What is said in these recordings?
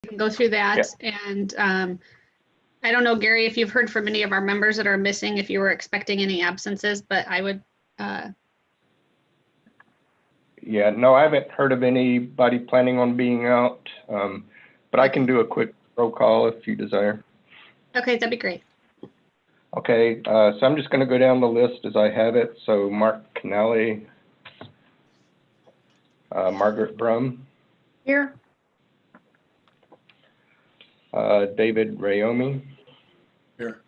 can go through that. And I don't know, Gary, if you've heard from any of our members that are missing, if you were expecting any absences, but I would. Yeah, no, I haven't heard of anybody planning on being out, but I can do a quick roll call if you desire. Okay, that'd be great. Okay, so I'm just going to go down the list as I have it. So Mark Canale, Margaret Brum. Here. David Rayomi. Here.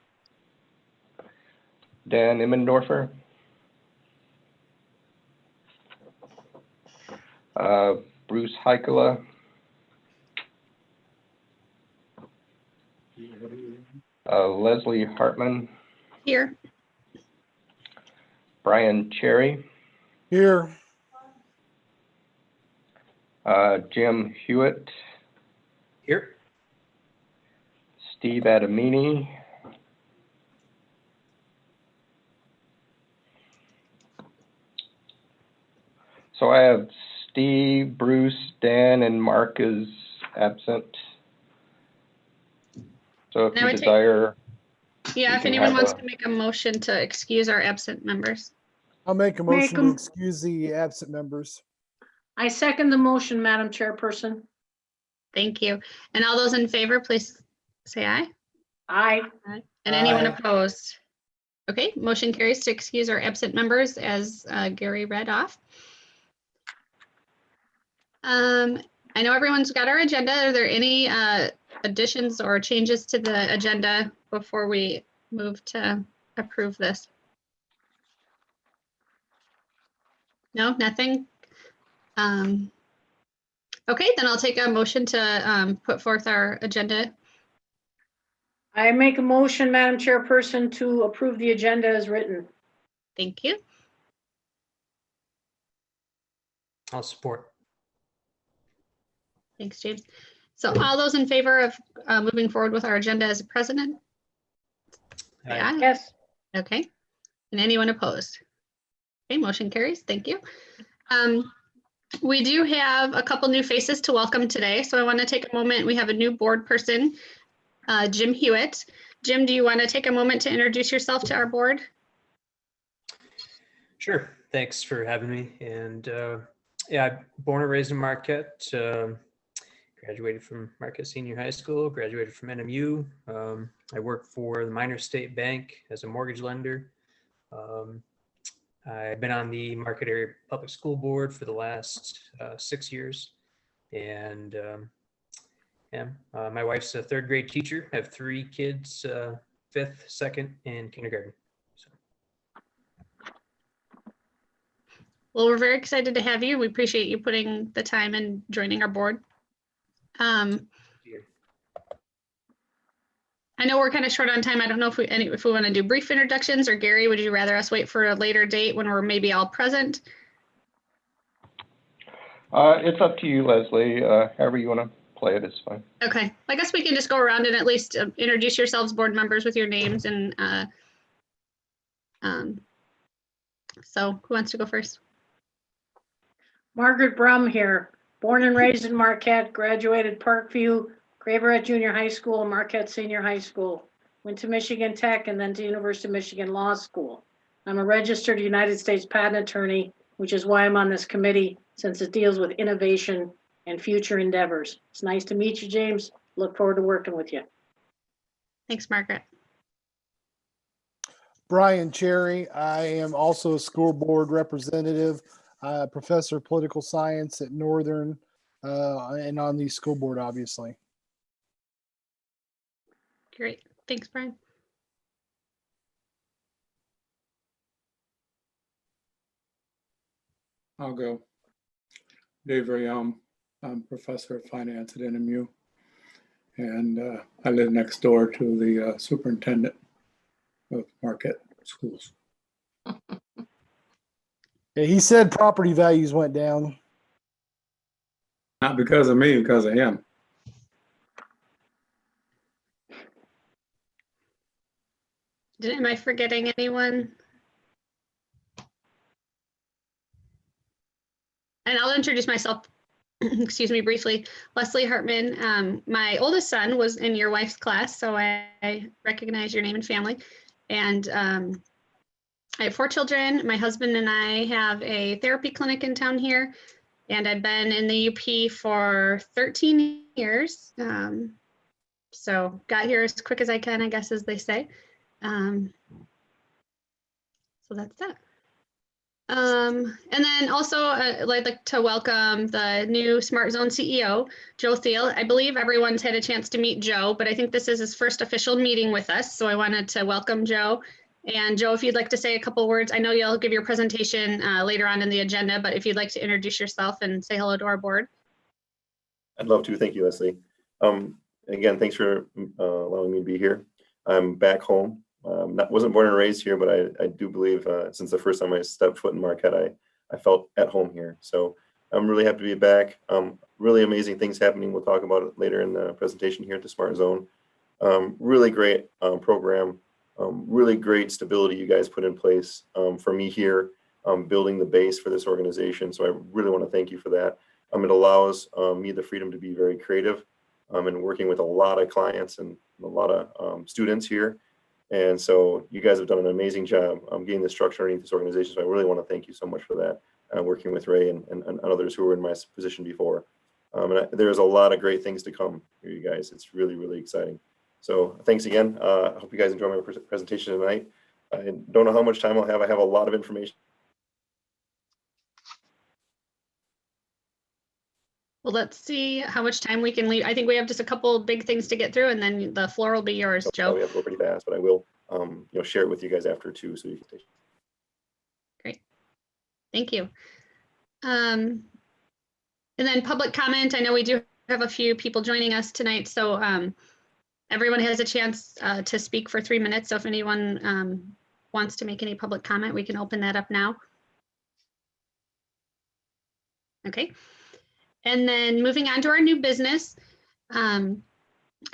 Dan Immendorfer. Bruce Heikela. Leslie Hartman. Here. Brian Cherry. Here. Jim Hewitt. Here. Steve Adamini. So I have Steve, Bruce, Dan, and Mark is absent. So if you desire. Yeah, if anyone wants to make a motion to excuse our absent members. I'll make a motion to excuse the absent members. I second the motion, Madam Chairperson. Thank you. And all those in favor, please say aye. Aye. And anyone opposed? Okay, motion carries to excuse our absent members as Gary read off. I know everyone's got our agenda. Are there any additions or changes to the agenda before we move to approve this? No, nothing. Okay, then I'll take a motion to put forth our agenda. I make a motion, Madam Chairperson, to approve the agenda as written. Thank you. I'll support. Thanks, James. So all those in favor of moving forward with our agenda as president? Aye. Yes. Okay. And anyone opposed? Okay, motion carries. Thank you. We do have a couple new faces to welcome today. So I want to take a moment. We have a new board person, Jim Hewitt. Jim, do you want to take a moment to introduce yourself to our board? Sure. Thanks for having me. And yeah, I'm born and raised in Marquette. Graduated from Marquette Senior High School, graduated from NMU. I work for the Minor State Bank as a mortgage lender. I've been on the Marquette Area Public School Board for the last 6 years. And my wife's a third grade teacher. I have 3 kids, 5th, 2nd, and kindergarten. So. Well, we're very excited to have you. We appreciate you putting the time and joining our board. I know we're kind of short on time. I don't know if we want to do brief introductions, or Gary, would you rather us wait for a later date when we're maybe all present? It's up to you, Leslie. However you want to play it is fine. Okay, I guess we can just go around and at least introduce yourselves, board members, with your names. And so who wants to go first? Margaret Brum here. Born and raised in Marquette, graduated Parkview, Grayberet Junior High School, Marquette Senior High School. Went to Michigan Tech and then to University of Michigan Law School. I'm a registered United States patent attorney, which is why I'm on this committee, since it deals with innovation and future endeavors. It's nice to meet you, James. Look forward to working with you. Thanks, Margaret. Brian Cherry. I am also a school board representative, professor of political science at Northern, and on the school board, obviously. Great. Thanks, Brian. I'll go. Dave Rayom. I'm professor of finance at NMU. And I live next door to the superintendent of Marquette Schools. Yeah, he said property values went down. Not because of me, because of him. Am I forgetting anyone? And I'll introduce myself excuse me, briefly, Leslie Hartman. My oldest son was in your wife's class, so I recognize your name and family. And I have 4 children. My husband and I have a therapy clinic in town here, and I've been in the UP for 13 years. So got here as quick as I can, I guess, as they say. So that's that. And then also I'd like to welcome the new Smart Zone CEO, Joe Thiel. I believe everyone's had a chance to meet Joe, but I think this is his first official meeting with us. So I wanted to welcome Joe. And Joe, if you'd like to say a couple words, I know you'll give your presentation later on in the agenda, but if you'd like to introduce yourself and say hello to our board. I'd love to. Thank you, Leslie. Again, thanks for allowing me to be here. I'm back home. Wasn't born and raised here, but I do believe since the first time I stepped foot in Marquette, I felt at home here. So I'm really happy to be back. Really amazing things happening. We'll talk about it later in the presentation here at the Smart Zone. Really great program. Really great stability you guys put in place for me here, building the base for this organization. So I really want to thank you for that. It allows me the freedom to be very creative and working with a lot of clients and a lot of students here. And so you guys have done an amazing job getting the structure underneath this organization. So I really want to thank you so much for that, working with Ray and others who were in my position before. There's a lot of great things to come here, you guys. It's really, really exciting. So thanks again. I hope you guys enjoy my presentation tonight. I don't know how much time I'll have. I have a lot of information. Well, let's see how much time we can leave. I think we have just a couple big things to get through, and then the floor will be yours, Joe. We have to go pretty fast, but I will share it with you guys after too, so you can take. Great. Thank you. And then public comment. I know we do have a few people joining us tonight, so everyone has a chance to speak for 3 minutes. So if anyone wants to make any public comment, we can open that up now. Okay. And then moving on to our new business,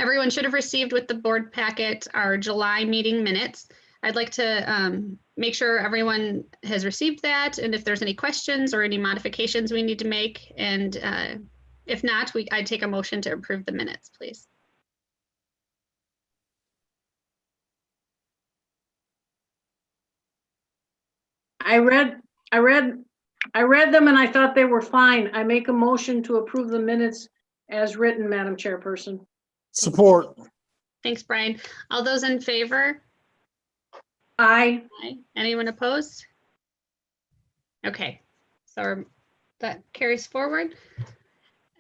everyone should have received with the board packet our July meeting minutes. I'd like to make sure everyone has received that, and if there's any questions or any modifications we need to make, and if not, I'd take a motion to approve the minutes, please. I read them and I thought they were fine. I make a motion to approve the minutes as written, Madam Chairperson. Support. Thanks, Brian. All those in favor? Aye. Aye. Anyone opposed? Okay, so that carries forward.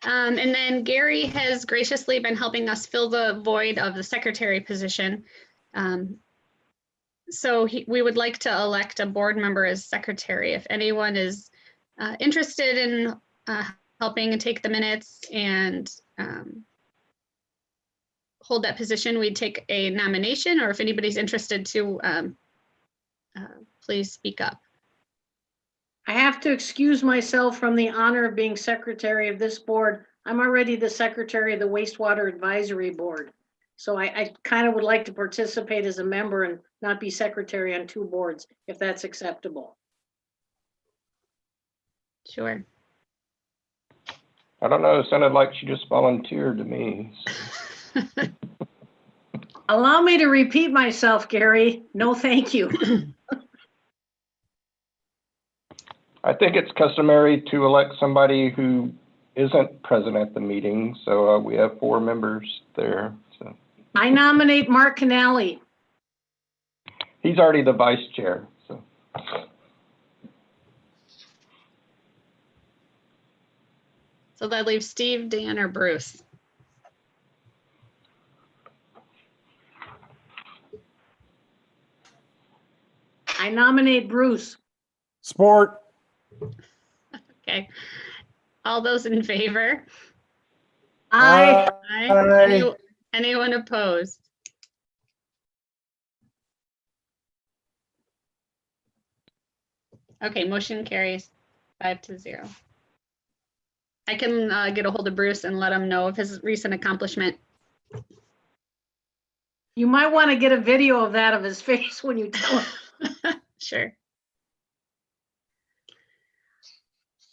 And then Gary has graciously been helping us fill the void of the secretary position. So we would like to elect a board member as secretary. If anyone is interested in helping and take the minutes and hold that position, we'd take a nomination, or if anybody's interested to, please speak up. I have to excuse myself from the honor of being secretary of this board. I'm already the secretary of the Wastewater Advisory Board. So I kind of would like to participate as a member and not be secretary on 2 boards, if that's acceptable. Sure. I don't know, it sounded like she just volunteered to me. Allow me to repeat myself, Gary. No, thank you. I think it's customary to elect somebody who isn't present at the meeting, so we have 4 members there. So I nominate Mark Canali. he's already the vice chair. So So that leaves Steve, Dan, or Bruce. I nominate Bruce. Support. Okay. All those in favor? Aye. Aye. Aye. Anyone opposed? Okay, motion carries 5-0. I can get a hold of Bruce and let him know of his recent accomplishment. You might want to get a video of that of his face when you tell him. Sure.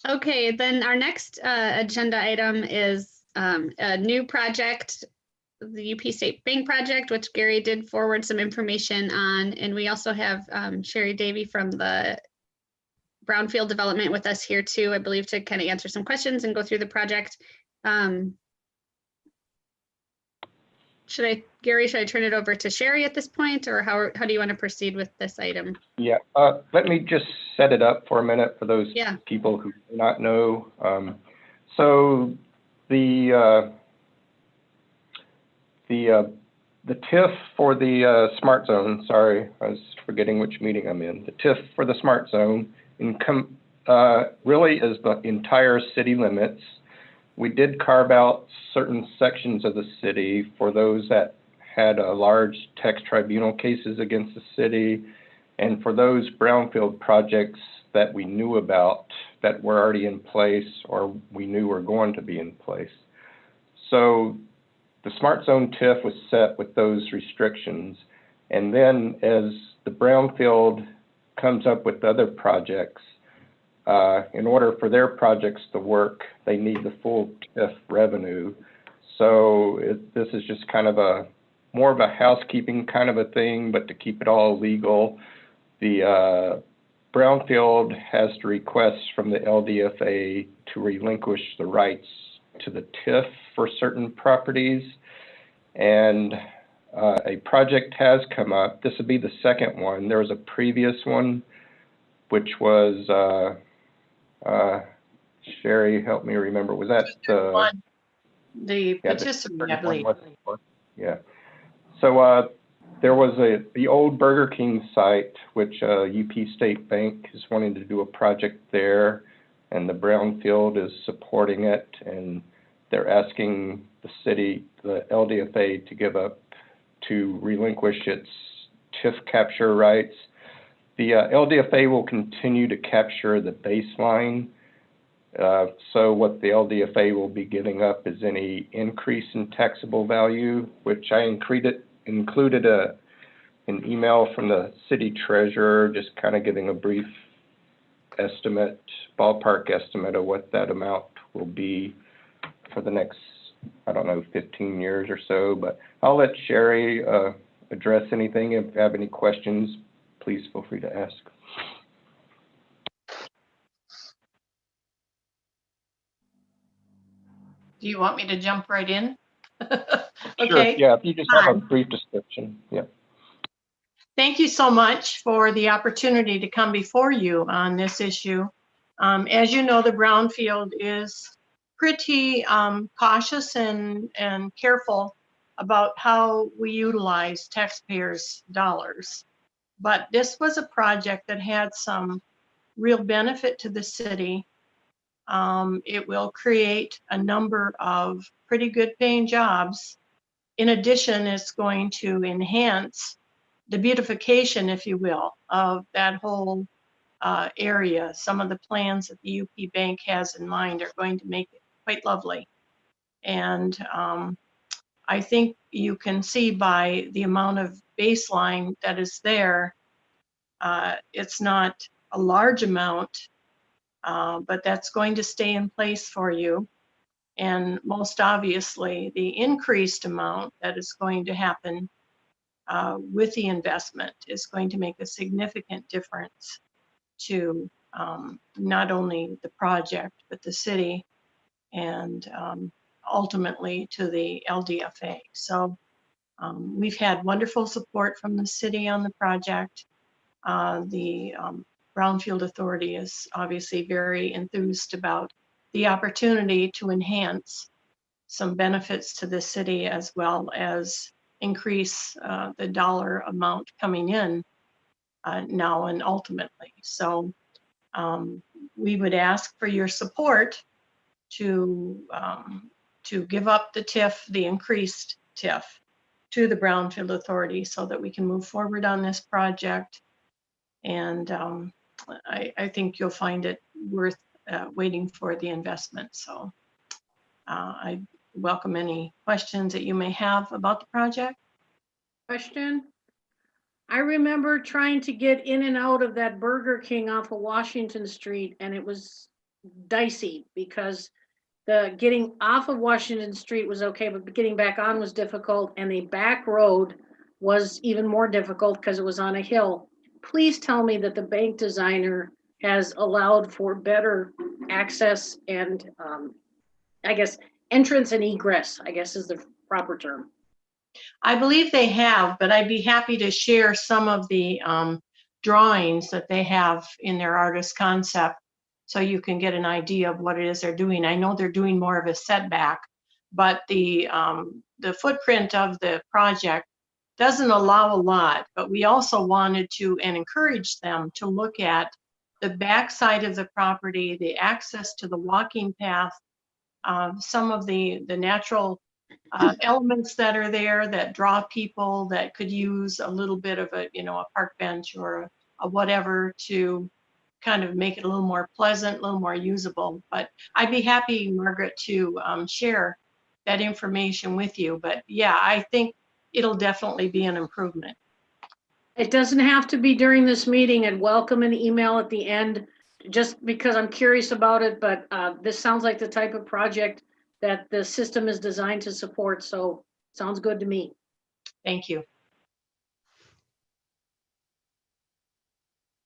Okay, then our next agenda item is a new project, the UP State Bank project, which Gary did forward some information on. And we also have Sherry Davy from the Brownfield Development with us here too, I believe, to kind of answer some questions and go through the project. Gary, should I turn it over to Sherry at this point, or how do you want to proceed with this item? Yeah, let me just set it up for a minute for those Yeah. people who do not know. So the TIF for the smart zone, sorry, I was forgetting which meeting I'm in. The TIF for the smart zone really is the entire city limits. We did carve out certain sections of the city for those that had large tax tribunal cases against the city, and for those brownfield projects that we knew about that were already in place or we knew were going to be in place. So the smart zone TIF was set with those restrictions, and then as the brownfield comes up with other projects, in order for their projects to work, they need the full TIF revenue. So this is just kind of more of a housekeeping kind of a thing, but to keep it all legal, the brownfield has to request from the LDFA to relinquish the rights to the TIF for certain properties. And a project has come up. This would be the second one. There was a previous one, which was, Sherry, help me remember, was that The yeah, participant, I believe. Yeah. So there was the old Burger King site, which UP State Bank is wanting to do a project there, and the brownfield is supporting it, and they're asking the city, the LDFA, to relinquish its TIF capture rights. The LDFA will continue to capture the baseline. So what the LDFA will be giving up is any increase in taxable value, which I included an email from the city treasurer, just kind of giving a brief estimate, ballpark estimate of what that amount will be for the next, 15 years or so. But I'll let Sherry address anything. If you have any questions, please feel free to ask. Do you want me to jump right in? Sure, Okay. yeah, if you just have a brief description, yeah. Thank you so much for the opportunity to come before you on this issue. As you know, the brownfield is pretty cautious and careful about how we utilize taxpayers' dollars. But this was a project that had some real benefit to the city. It will create a number of pretty good paying jobs. In addition, it's going to enhance the beautification, if you will, of that whole area. Some of the plans that the UP Bank has in mind are going to make it quite lovely. And I think you can see by the amount of baseline that is there, it's not a large amount, but that's going to stay in place for you. And most obviously, the increased amount that is going to happen with the investment is going to make a significant difference to not only the project, but the city, and ultimately to the LDFA. So we've had wonderful support from the city on the project. The Brownfield Authority is obviously very enthused about the opportunity to enhance some benefits to the city, as well as increase the dollar amount coming in now and ultimately. So we would ask for your support to give up the TIF, the increased TIF, to the Brownfield Authority so that we can move forward on this project. And I think you'll find it worth waiting for the investment. So I welcome any questions that you may have about the project. Question. I remember trying to get in and out of that Burger King off of Washington Street, and it was dicey because the getting off of Washington Street was okay, but getting back on was difficult, and the back road was even more difficult because it was on a hill. Please tell me that the bank designer has allowed for better access and I guess entrance and egress, I guess is the proper term. I believe they have, but I'd be happy to share some of the drawings that they have in their artist concept so you can get an idea of what it is they're doing. I know they're doing more of a setback, but the footprint of the project doesn't allow a lot, but we also wanted to and encourage them to look at the back side of the property, the access to the walking path, some of the natural elements that are there that draw people that could use a little bit of a, a park bench or a whatever to kind of make it a little more pleasant, a little more usable. But I'd be happy, Margaret, to share that information with you. But yeah, I think it'll definitely be an improvement. It doesn't have to be during this meeting. I'd welcome an email at the end, just because I'm curious about it, but this sounds like the type of project that the system is designed to support, so sounds good to me. Thank you.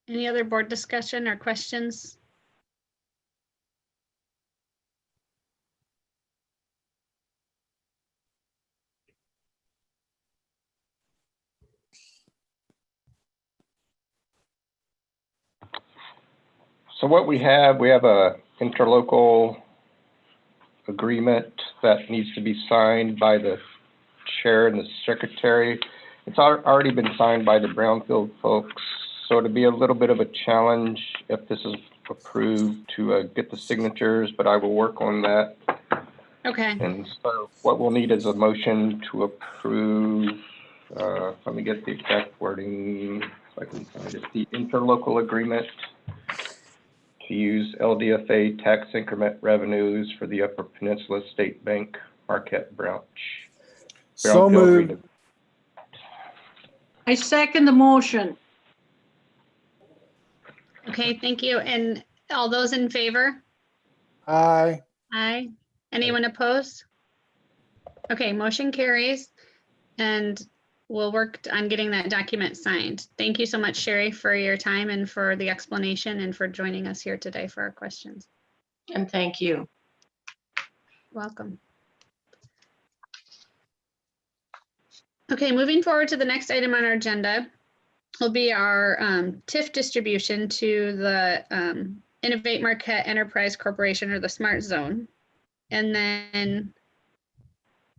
Any other board discussion or questions? So what we have a interlocal agreement that needs to be signed by the chair and the secretary. It's already been signed by the Brownfield folks, so it'll be a little bit of a challenge if this is approved to get the signatures, but I will work on that. Okay. And so what we'll need is a motion to approve, let me get the exact wording, if I can find it, the interlocal agreement to use Ldfa tax increment revenues for the Upper Peninsula State Bank Marquette branch. So Brownfield moved. redevelopment. I second the motion. Okay, thank you. And all those in favor? Aye. Aye. Anyone opposed? Okay, motion carries. And we'll work on getting that document signed. Thank you so much, Sherry, for your time and for the explanation and for joining us here today for our questions. And thank you. Welcome. Okay, moving forward to the next item on our agenda will be our TIF distribution to the Innovate Marquette Enterprise Corporation, or the Smart Zone. And then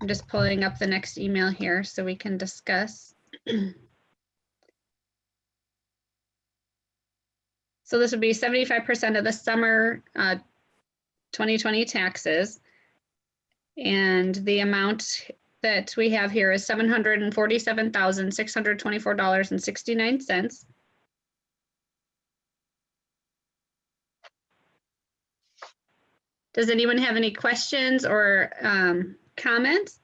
I'm just pulling up the next email here so we can discuss. So this would be 75% of the summer 2020 taxes. And the amount that we have here is $747,624.69. Does anyone have any questions or comments?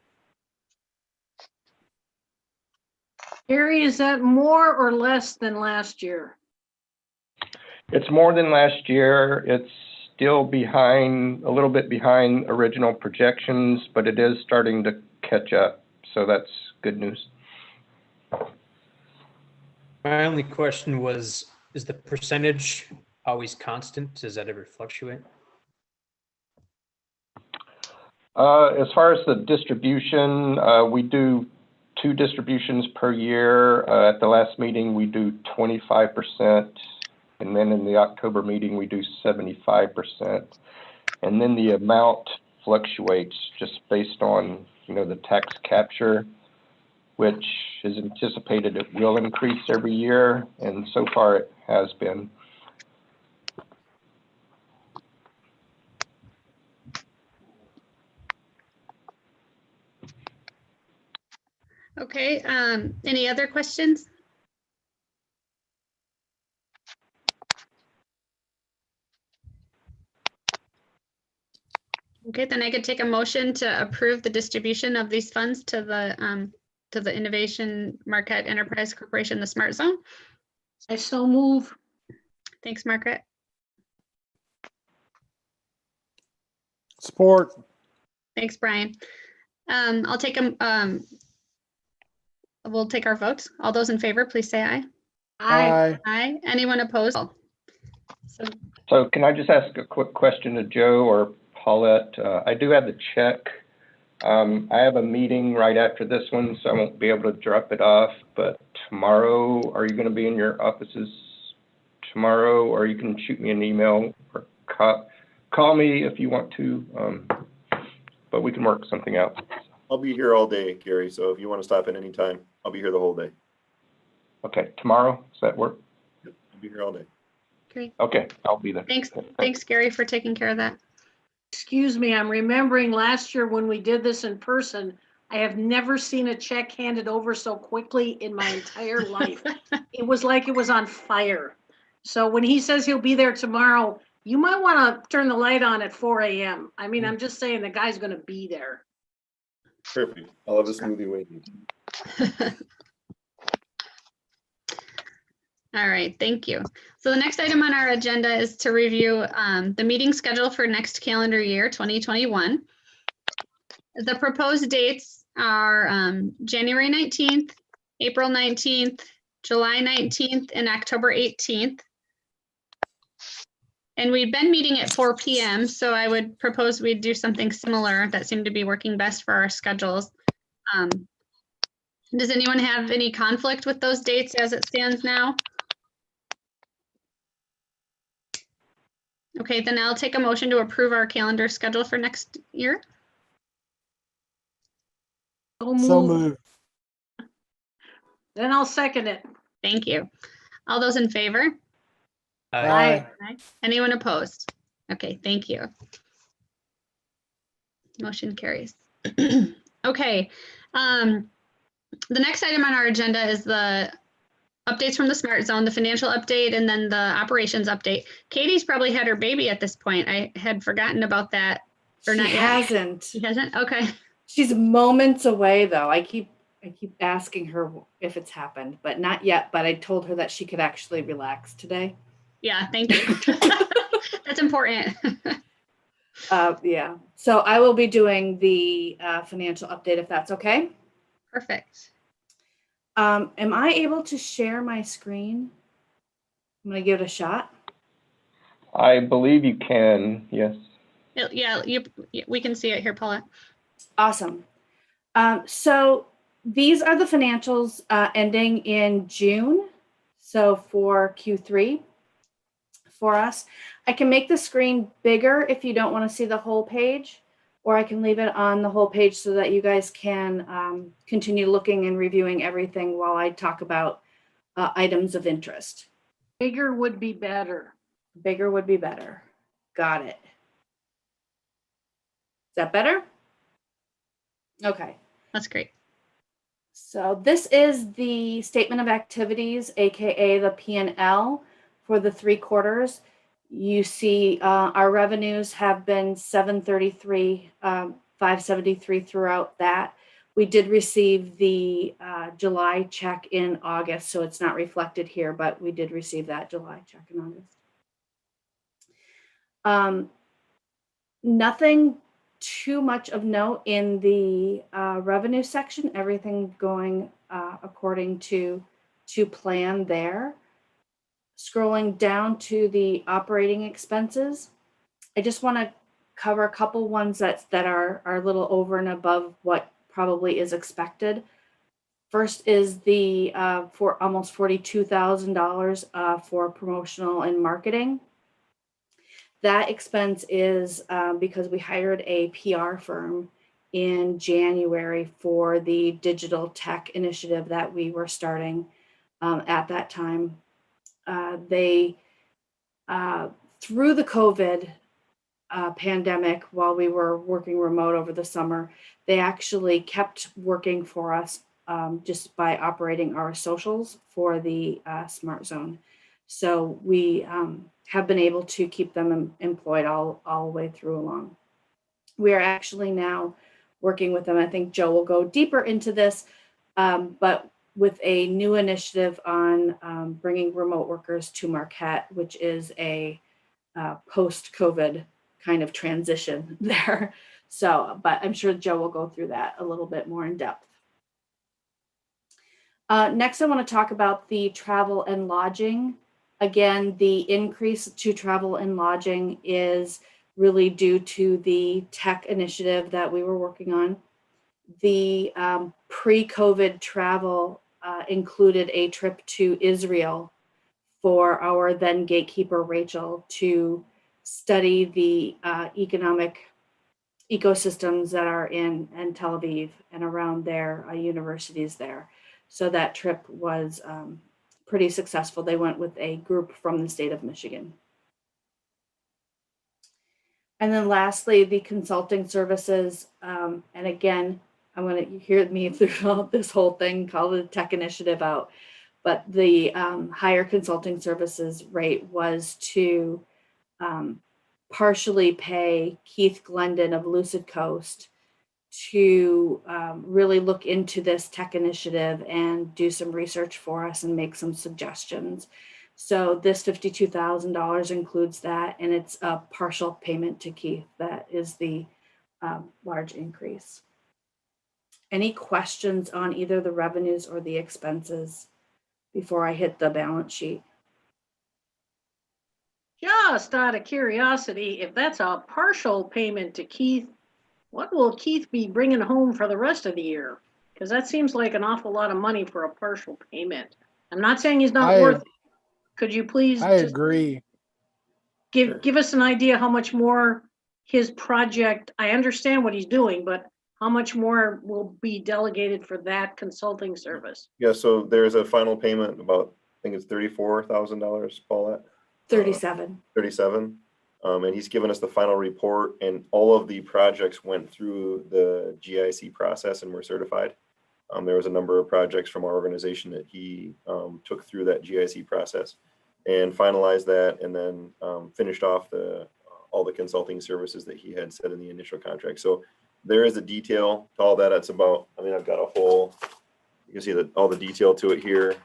Gary, is that more or less than last year? It's more than last year. It's still behind, a little bit behind original projections, but it is starting to catch up. So that's good news. My only question was, is the percentage always constant? Does that ever fluctuate? As far as the distribution, we do 2 distributions per year. At the last meeting, we do 25%. And then in the October meeting, we do 75%. And then the amount fluctuates just based on, the tax capture, which is anticipated it will increase every year. And so far it has been. Okay, any other questions? Okay, then I could take a motion to approve the distribution of these funds to the Innovation Marquette Enterprise Corporation, the Smart Zone. I so move. Thanks, Margaret. Support. Thanks, Brian. We'll take our votes. All those in favor, please say aye. Aye. Aye. Anyone opposed? So, So can I just ask a quick question to Joe or Paulette? I do have the check. I have a meeting right after this one, so I won't be able to drop it off. But tomorrow, are you going to be in your offices tomorrow? Or you can shoot me an email or call me if you want to. But we can work something out. I'll be here all day, Gary, so if you want to stop at any time, I'll be here the whole day. Okay, tomorrow, does that work? Yep, I'll be here all day. great. Okay, I'll be there. Thanks, Gary, for taking care of that. Excuse me, I'm remembering last year when we did this in person, I have never seen a check handed over so quickly in my entire life. It was like it was on fire. So when he says he'll be there tomorrow, you might want to turn the light on at 4 a.m. I mean, I'm just saying the guy's going to be there. Perfect. I'll have a smoothie waiting. All right, thank you. So the next item on our agenda is to review the meeting schedule for next calendar year, 2021. The proposed dates are January 19th, April 19th, July 19th, and October 18th. And we've been meeting at 4 p.m., so I would propose we do something similar that seemed to be working best for our schedules. Does anyone have any conflict with those dates as it stands now? Okay, then I'll take a motion to approve our calendar schedule for next year. So moved. Then I'll second it. Thank you. All those in favor? Aye. Aye. Anyone opposed? Okay, thank you. Motion carries. Okay. The next item on our agenda is the updates from the Smart Zone, the financial update, and then the operations update. Katie's probably had her baby at this point. I had forgotten about that. Or She not yet. hasn't. She hasn't? Okay. She's moments away though. I keep asking her if it's happened, but not yet. But I told her that she could actually relax today. Yeah, thank you. That's important. Yeah. So I will be doing the financial update if that's okay. Perfect. Am I able to share my screen? I'm gonna give it a shot. I believe you can, yes. Yeah, we can see it here, Paula. Awesome. So these are the financials ending in June. So for Q3 for us, I can make the screen bigger if you don't want to see the whole page, or I can leave it on the whole page so that you guys can continue looking and reviewing everything while I talk about items of interest. Bigger would be better. Bigger would be better. Got it. Is that better? Okay. That's great. So this is the statement of activities, aka the P&L for the 3 quarters. You see our revenues have been 733, 573 throughout that. We did receive the July check in August, so it's not reflected here, but we did receive that July check in August. Nothing too much of note in the revenue section, everything going according to plan there. Scrolling down to the operating expenses, I just want to cover a couple ones that are a little over and above what probably is expected. First is the for almost $42,000 for promotional and marketing. That expense is because we hired a PR firm in January for the digital tech initiative that we were starting at that time. They, through the COVID pandemic, while we were working remote over the summer, they actually kept working for us just by operating our socials for the Smart Zone. So we have been able to keep them employed all the way through along. We are actually now working with them. I think Joe will go deeper into this, but with a new initiative on bringing remote workers to Marquette, which is a post-COVID kind of transition there. So, but I'm sure Joe will go through that a little bit more in depth. Next, I want to talk about the travel and lodging. Again, the increase to travel and lodging is really due to the tech initiative that we were working on. The pre-COVID travel included a trip to Israel for our then gatekeeper, Rachel, to study the economic ecosystems that are in Tel Aviv and around their universities there. So that trip was pretty successful. They went with a group from the state of Michigan. And then lastly, the consulting services. And again, I'm going to hear me through this whole thing, call the tech initiative out. But the higher consulting services rate was to partially pay Keith Glendon of Lucid Coast to really look into this tech initiative and do some research for us and make some suggestions. So this $52,000 includes that, and it's a partial payment to Keith. That is the large increase. Any questions on either the revenues or the expenses before I hit the balance sheet? Just out of curiosity, if that's a partial payment to Keith, what will Keith be bringing home for the rest of the year? Because that seems like an awful lot of money for a partial payment. I'm not saying he's not worth it. Could you please I just agree. give us an idea how much more his project, I understand what he's doing, but how much more will be delegated for that consulting service? Yeah, so there's a final payment about, I think it's $34,000, Paulette? 37. 37. And he's given us the final report, and all of the projects went through the GIC process and were certified. There was a number of projects from our organization that he took through that GIC process and finalized that, and then finished off all the consulting services that he had said in the initial contract. So there is a detail to all that. It's about, I mean, I've got a whole, you can see that all the detail to it here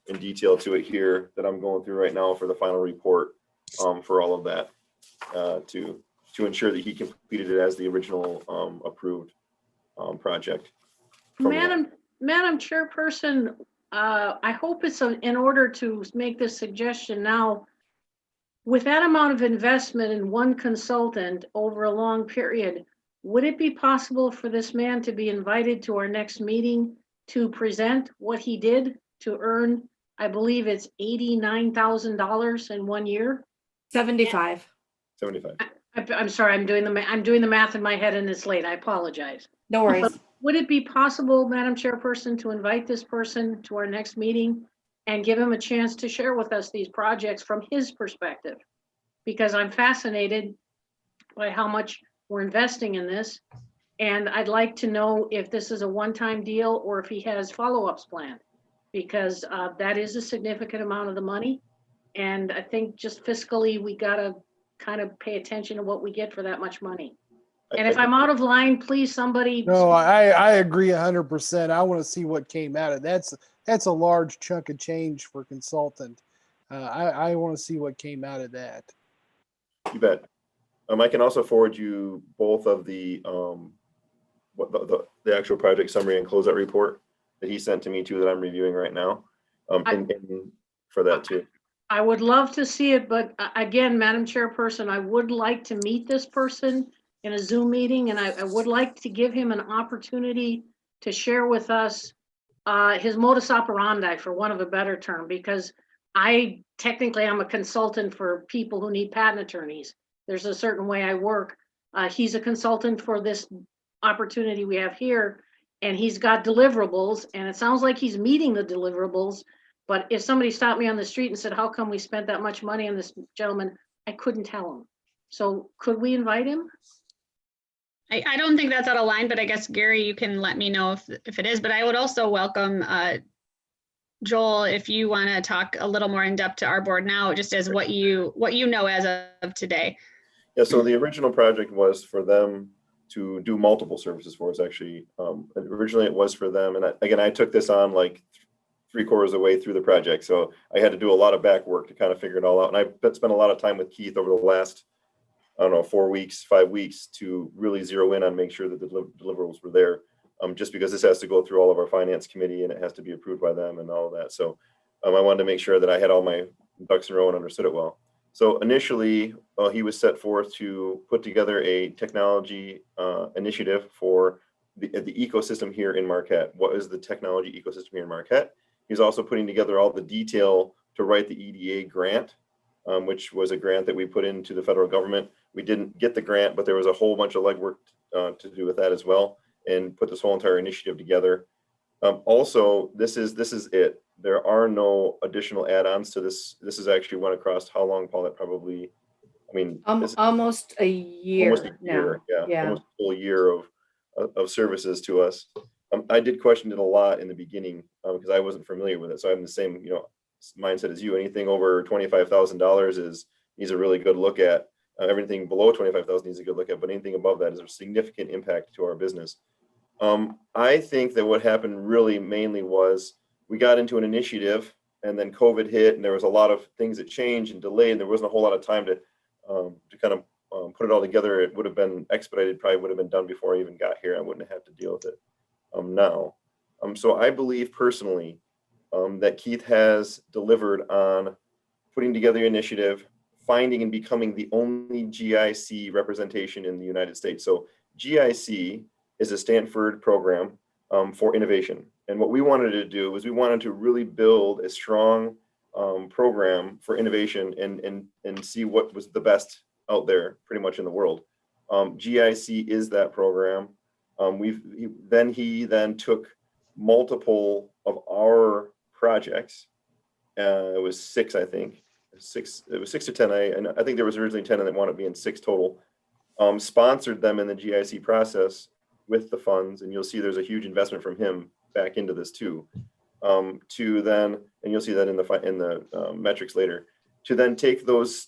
and detail to it here that I'm going through right now for the final report for all of that to ensure that he completed it as the original approved project. Madam Chairperson, I hope it's in order to make this suggestion now, with that amount of investment in one consultant over a long period, would it be possible for this man to be invited to our next meeting to present what he did to earn, I believe it's $89,000 in 1 year? 75. 75. I'm sorry, I'm doing the math in my head and it's late. I apologize. No worries. But would it be possible, Madam Chairperson, to invite this person to our next meeting and give him a chance to share with us these projects from his perspective? Because I'm fascinated by how much we're investing in this. And I'd like to know if this is a one-time deal or if he has follow-ups planned, because that is a significant amount of the money. And I think just fiscally, we gotta kind of pay attention to what we get for that much money. And if I'm out of line, please, somebody. No, I agree 100%. I want to see what came out of it. That's a large chunk of change for consultant. I want to see what came out of that. You bet. I can also forward you both of the actual project summary and closeout report that he sent to me too, that I'm reviewing right now. And for that too. I would love to see it, but again, Madam Chairperson, I would like to meet this person in a Zoom meeting, and I would like to give him an opportunity to share with us his modus operandi, for want of a better term, because I'm a consultant for people who need patent attorneys. There's a certain way I work. He's a consultant for this opportunity we have here, and he's got deliverables, and it sounds like he's meeting the deliverables. But if somebody stopped me on the street and said, how come we spent that much money on this gentleman? I couldn't tell him. So could we invite him? I don't think that's out of line, but I guess, Gary, you can let me know if it is. But I would also welcome Joel, if you want to talk a little more in depth to our board now, just as what you know as of today. Yeah, so the original project was for them to do multiple services for us, actually. Originally it was for them. And I took this on like 3/4 of the way through the project. So I had to do a lot of back work to kind of figure it all out. And I spent a lot of time with Keith over the last I don't know, 4 weeks, 5 weeks to really zero in on make sure that the deliverables were there. Just because this has to go through all of our finance committee and it has to be approved by them and all of that. So I wanted to make sure that I had all my ducks in a row and understood it well. So initially, he was set forth to put together a technology initiative for the ecosystem here in Marquette. What is the technology ecosystem here in Marquette? He's also putting together all the detail to write the EDA grant, which was a grant that we put into the federal government. We didn't get the grant, but there was a whole bunch of legwork to do with that as well, and put this whole entire initiative together. Also, this is it. There are no additional add-ons to this. This is actually went across how long, Paul? That probably, I mean, Almost a year almost a year, now. yeah, almost a full year of services to us. I did question it a lot in the beginning because I wasn't familiar with it. So I'm the same, mindset as you. Anything over $25,000 needs a really good look at. Everything below 25,000 needs a good look at, but anything above that is a significant impact to our business. I think that what happened really mainly was we got into an initiative and then COVID hit and there was a lot of things that changed and delayed. And there wasn't a whole lot of time to kind of put it all together. It would have been expedited, probably would have been done before I even got here. I wouldn't have had to deal with it now. So I believe personally that Keith has delivered on putting together an initiative, finding and becoming the only GIC representation in the United States. So GIC is a Stanford program for innovation. And what we wanted to do was we wanted to really build a strong program for innovation and see what was the best out there pretty much in the world. GIC is that program. He then took multiple of our projects. It was 6, I think. It was 6 to 10. I think there was originally 10 and it wound up being 6 total. Sponsored them in the GIC process with the funds, and you'll see there's a huge investment from him back into this too. To then, and you'll see that in the metrics later, to then take those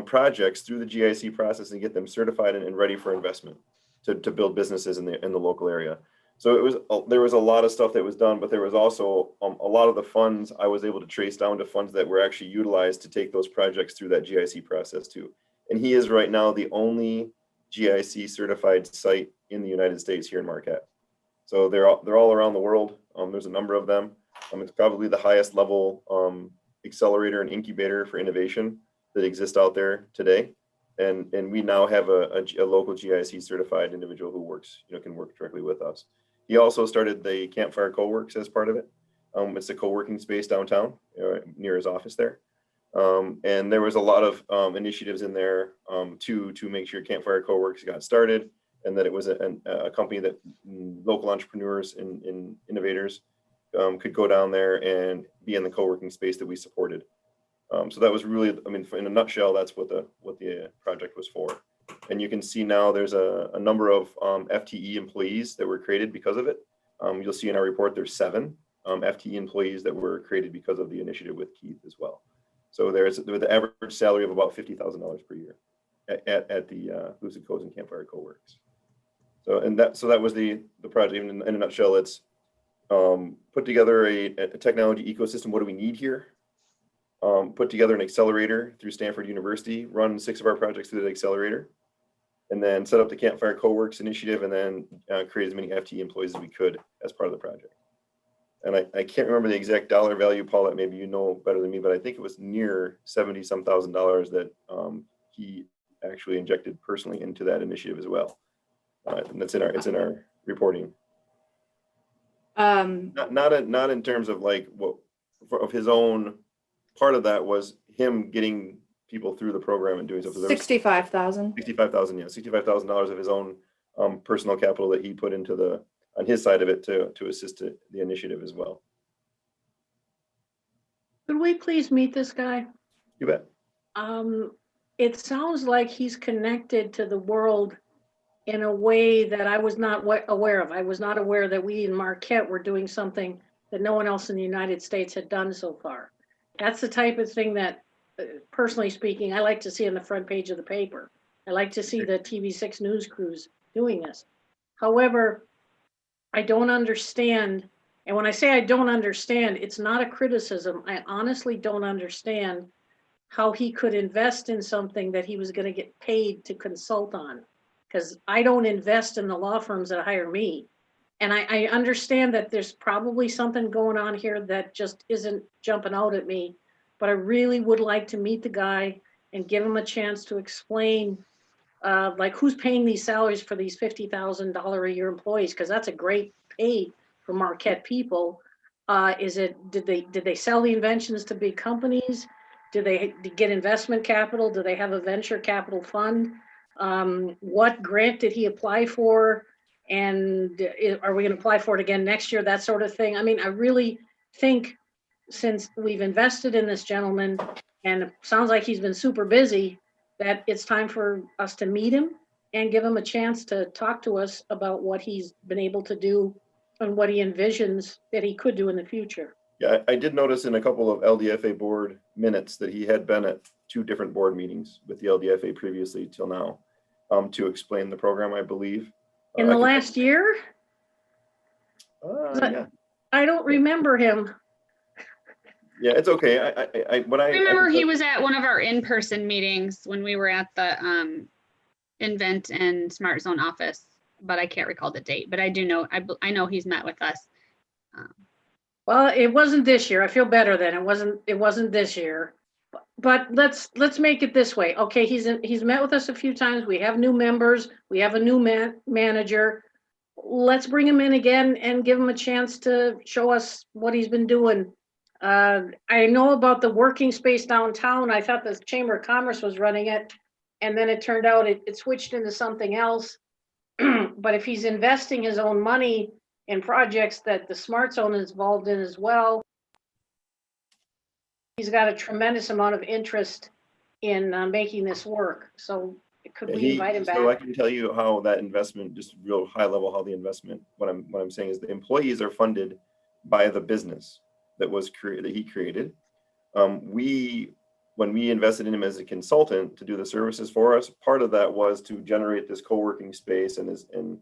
projects through the GIC process and get them certified and ready for investment to build businesses in the local area. So there was a lot of stuff that was done, but there was also a lot of the funds I was able to trace down to funds that were actually utilized to take those projects through that GIC process too. And he is right now the only GIC certified site in the United States here in Marquette. So they're all around the world. There's a number of them. It's probably the highest level accelerator and incubator for innovation that exists out there today. And we now have a local GIC certified individual who works, can work directly with us. He also started the Campfire Co-works as part of it. It's a co-working space downtown near his office there. And there was a lot of initiatives in there to make sure Campfire Co-works got started, and that it was a company that local entrepreneurs and innovators could go down there and be in the co-working space that we supported. So that was really, in a nutshell, that's what the project was for. And you can see now there's a number of FTE employees that were created because of it. You'll see in our report there's 7 FTE employees that were created because of the initiative with Keith as well. So there's the average salary of about $50,000 per year at the Lucid Codes and Campfire Co-works. So that was the project. In a nutshell, it's put together a technology ecosystem. What do we need here? Put together an accelerator through Stanford University, run 6 of our projects through that accelerator, and then set up the Campfire Co-works initiative, and then create as many FTE employees as we could as part of the project. And I can't remember the exact dollar value, Paul, that maybe you know better than me, but I think it was near $70-some thousand that he actually injected personally into that initiative as well. And it's in our reporting. Not in terms of like of his own. Part of that was him getting people through the program and doing stuff. $65,000. $65,000, yeah, $65,000 of his own personal capital that he put into on his side of it to assist the initiative as well. Could we please meet this guy? You bet. It sounds like he's connected to the world in a way that I was not aware of. I was not aware that we in Marquette were doing something that no one else in the United States had done so far. That's the type of thing that, personally speaking, I like to see on the front page of the paper. I like to see the TV6 news crews doing this. However, I don't understand. And when I say I don't understand, it's not a criticism. I honestly don't understand how he could invest in something that he was going to get paid to consult on. Because I don't invest in the law firms that hire me. And I understand that there's probably something going on here that just isn't jumping out at me. But I really would like to meet the guy and give him a chance to explain, like, who's paying these salaries for these $50,000 a year employees? Because that's a great pay for Marquette people. Did they sell the inventions to big companies? Do they get investment capital? Do they have a venture capital fund? What grant did he apply for? And are we going to apply for it again next year? That sort of thing. I mean, I really think since we've invested in this gentleman and it sounds like he's been super busy, that it's time for us to meet him and give him a chance to talk to us about what he's been able to do and what he envisions that he could do in the future. Yeah, I did notice in a couple of LDFA board minutes that he had been at 2 different board meetings with the LDFA previously till now, to explain the program, I believe. In the last year? Yeah. I don't remember him. Yeah, it's okay. I remember he was at one of our in-person meetings when we were at the Invent and Smart Zone office, but I can't recall the date. But I do know, I know he's met with us. Well, it wasn't this year. I feel better then. It wasn't this year. But let's make it this way. Okay, he's met with us a few times. We have new members. We have a new manager. Let's bring him in again and give him a chance to show us what he's been doing. I know about the working space downtown. I thought the Chamber of Commerce was running it, and then it turned out it switched into something else. But if he's investing his own money in projects that the Smart Zone is involved in as well, he's got a tremendous amount of interest in making this work. So could we invite him back? So I can tell you how that investment, just real high level, how the investment, what I'm saying is the employees are funded by the business that was created, that he created. When we invested in him as a consultant to do the services for us, part of that was to generate this co-working space and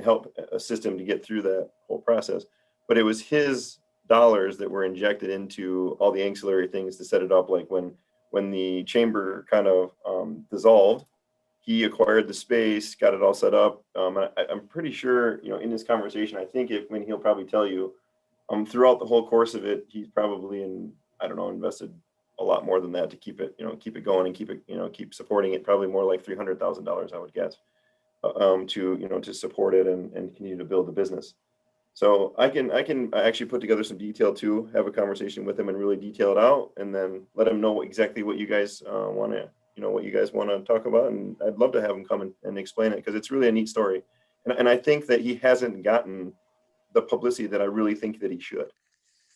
help assist him to get through that whole process. But it was his dollars that were injected into all the ancillary things to set it up. Like when the chamber kind of dissolved, he acquired the space, got it all set up. I'm pretty sure, in this conversation, I think when he'll probably tell you, throughout the whole course of it, he's probably invested a lot more than that to keep it going and keep supporting it. Probably more like $300,000, I would guess, to support it and continue to build the business. So I can actually put together some detail too, have a conversation with him and really detail it out, and then let him know exactly what you guys want to talk about. And I'd love to have him come and explain it, because it's really a neat story. And I think that he hasn't gotten the publicity that I really think that he should.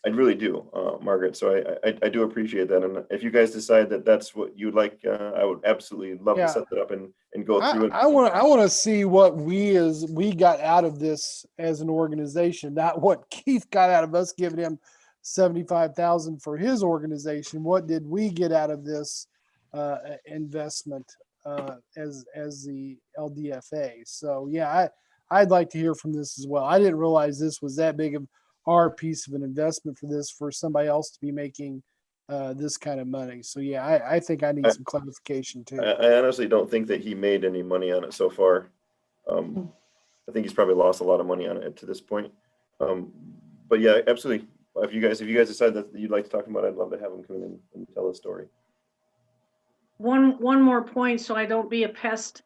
I really do, Margaret. So I do appreciate that. And if you guys decide that that's what you'd like, I would absolutely love to set that up and go through it. I want to see what we got out of this as an organization, not what Keith got out of us giving him $75,000 for his organization. What did we get out of this investment as the LDFA? So yeah, I'd like to hear from this as well. I didn't realize this was that big of our piece of an investment for somebody else to be making this kind of money. So yeah, I think I need some clarification too. I honestly don't think that he made any money on it so far. I think he's probably lost a lot of money on it to this point. But yeah, absolutely. If you guys decide that you'd like to talk about it, I'd love to have him come in and tell his story. One more point, so I don't be a pest.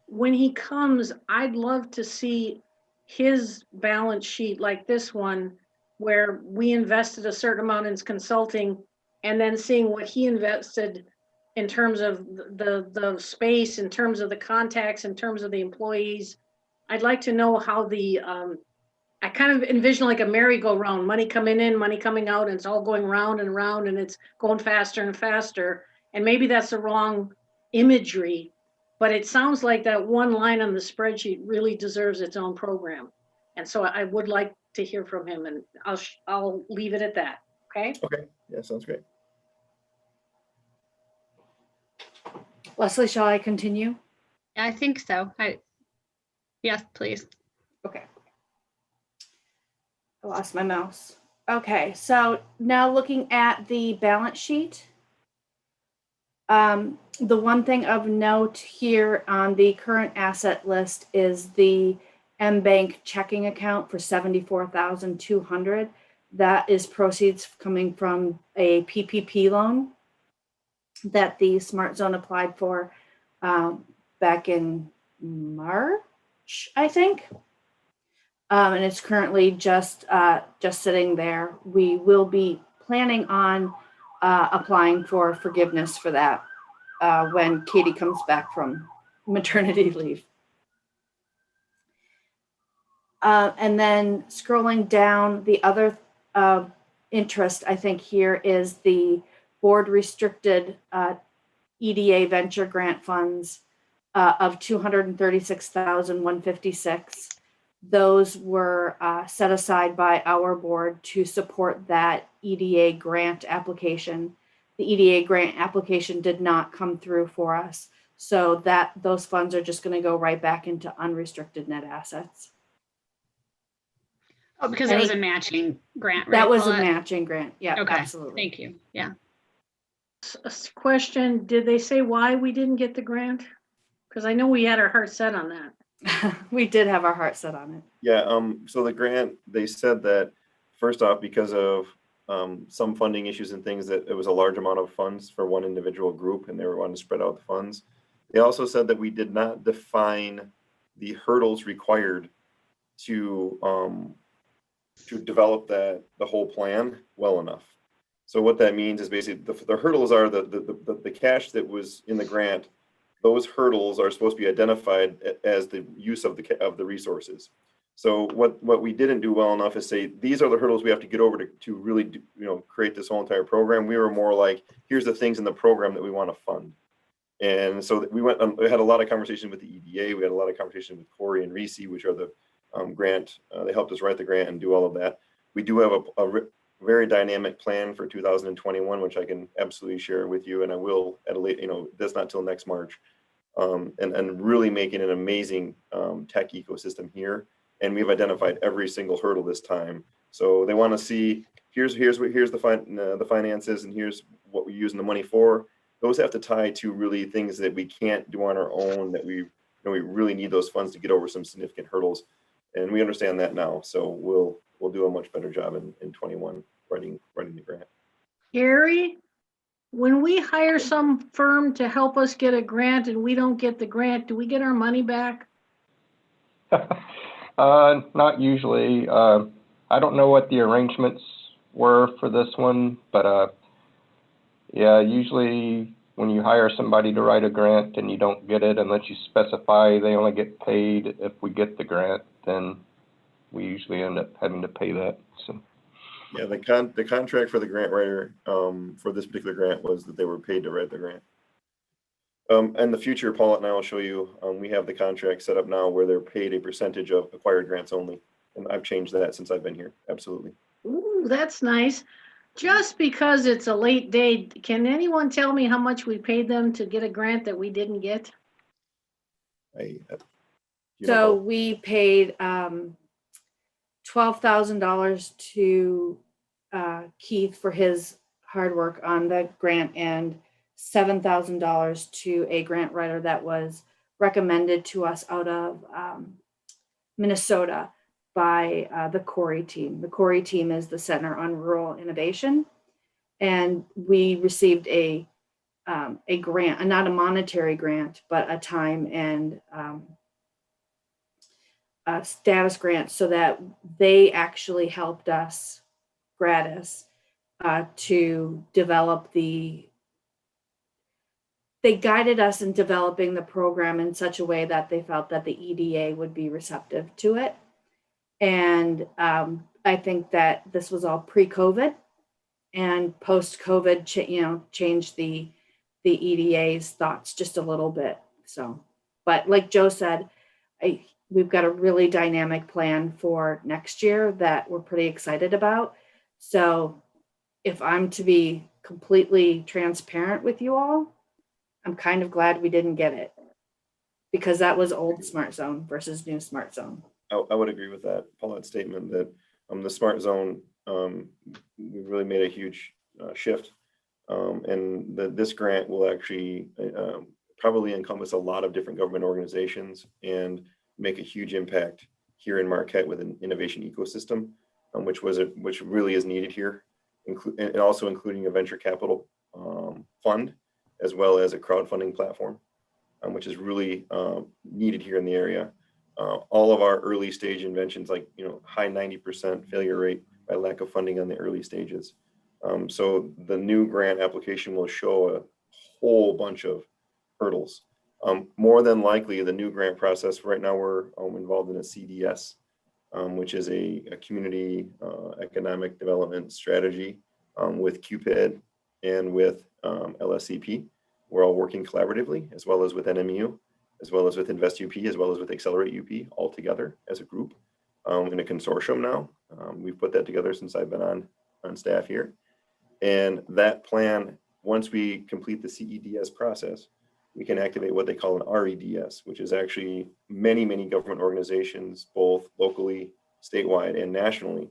When he comes, I'd love to see his balance sheet like this one, where we invested a certain amount in consulting, and then seeing what he invested in terms of the space, in terms of the contacts, in terms of the employees. I'd like to know how I kind of envision like a merry-go-round, money coming in, money coming out, and it's all going round and round, and it's going faster and faster. And maybe that's the wrong imagery, but it sounds like that one line on the spreadsheet really deserves its own program. And so I would like to hear from him, and I'll leave it at that. Okay? Okay. Yeah, sounds great. Leslie, shall I continue? I think so. Yes, please. Okay. I lost my mouse. Okay, so now looking at the balance sheet. The one thing of note here on the current asset list is the M-Bank checking account for $74,200. That is proceeds coming from a PPP loan that the Smart Zone applied for back in March, I think. And it's currently just sitting there. We will be planning on applying for forgiveness for that when Katie comes back from maternity leave. And then scrolling down, the other interest I think here is the board restricted EDA venture grant funds of $236,156. Those were set aside by our board to support that EDA grant application. The EDA grant application did not come through for us, so that those funds are just going to go right back into unrestricted net assets. Oh, because it was a matching grant, right? That was a Paulette? matching grant. Yeah, Okay, absolutely. thank you. Yeah. Question, did they say why we didn't get the grant? Because I know we had our heart set on that. We did have our heart set on it. Yeah, so the grant, they said that first off, because of some funding issues and things, that it was a large amount of funds for one individual group and they were wanting to spread out the funds. They also said that we did not define the hurdles required to develop the whole plan well enough. So what that means is basically the hurdles are the cash that was in the grant. Those hurdles are supposed to be identified as the use of the resources. So what we didn't do well enough is say, these are the hurdles we have to get over to really do, create this whole entire program. We were more like, here's the things in the program that we want to fund. And so we had a lot of conversation with the EDA. We had a lot of conversation with Corey and Reese, which are the grant. They helped us write the grant and do all of that. We do have a very dynamic plan for 2021, which I can absolutely share with you. And I will at a late, that's not till next March. And really making an amazing tech ecosystem here. And we've identified every single hurdle this time. So they want to see, here's the finances, and here's what we're using the money for. Those have to tie to really things that we can't do on our own, that we really need those funds to get over some significant hurdles. And we understand that now. So we'll do a much better job in 21 writing the grant. Gary, when we hire some firm to help us get a grant and we don't get the grant, do we get our money back? Not usually. I don't know what the arrangements were for this one, but yeah, usually when you hire somebody to write a grant and you don't get it unless you specify they only get paid if we get the grant, then we usually end up having to pay that. So yeah, the contract for the grant writer for this particular grant was that they were paid to write the grant. In the future, Paulette and I will show you, we have the contract set up now where they're paid a percentage of acquired grants only. And I've changed that since I've been here. Absolutely. Ooh, that's nice. Just because it's a late date, can anyone tell me how much we paid them to get a grant that we didn't get? So we paid $12,000 to Keith for his hard work on the grant, and $7,000 to a grant writer that was recommended to us out of Minnesota by the Corey team. The Corey team is the Center on Rural Innovation, and we received a grant, not a monetary grant, but a time and a status grant, so that they actually helped us gratis to develop they guided us in developing the program in such a way that they felt that the EDA would be receptive to it. And I think that this was all pre-COVID, and post-COVID, changed the EDA's thoughts just a little bit. So, but like Joe said, we've got a really dynamic plan for next year that we're pretty excited about. So if I'm to be completely transparent with you all, I'm kind of glad we didn't get it, because that was old Smart Zone versus new Smart Zone. I would agree with that, Paulette's statement that the Smart Zone, we really made a huge shift And this grant will actually probably encompass a lot of different government organizations and make a huge impact here in Marquette with an innovation ecosystem, which really is needed here, and also including a venture capital fund, as well as a crowdfunding platform, which is really needed here in the area. All of our early stage inventions, like high 90% failure rate by lack of funding on the early stages. So the new grant application will show a whole bunch of hurdles. More than likely, the new grant process right now, we're involved in a CDS, which is a community economic development strategy with CUPID and with LSCP. We're all working collaboratively, as well as with NMU, as well as with Invest UP, as well as with Accelerate UP, all together as a group in a consortium now. We've put that together since I've been on staff here. And that plan, once we complete the CEDS process, we can activate what they call an REDS, which is actually many, many government organizations, both locally, statewide, and nationally,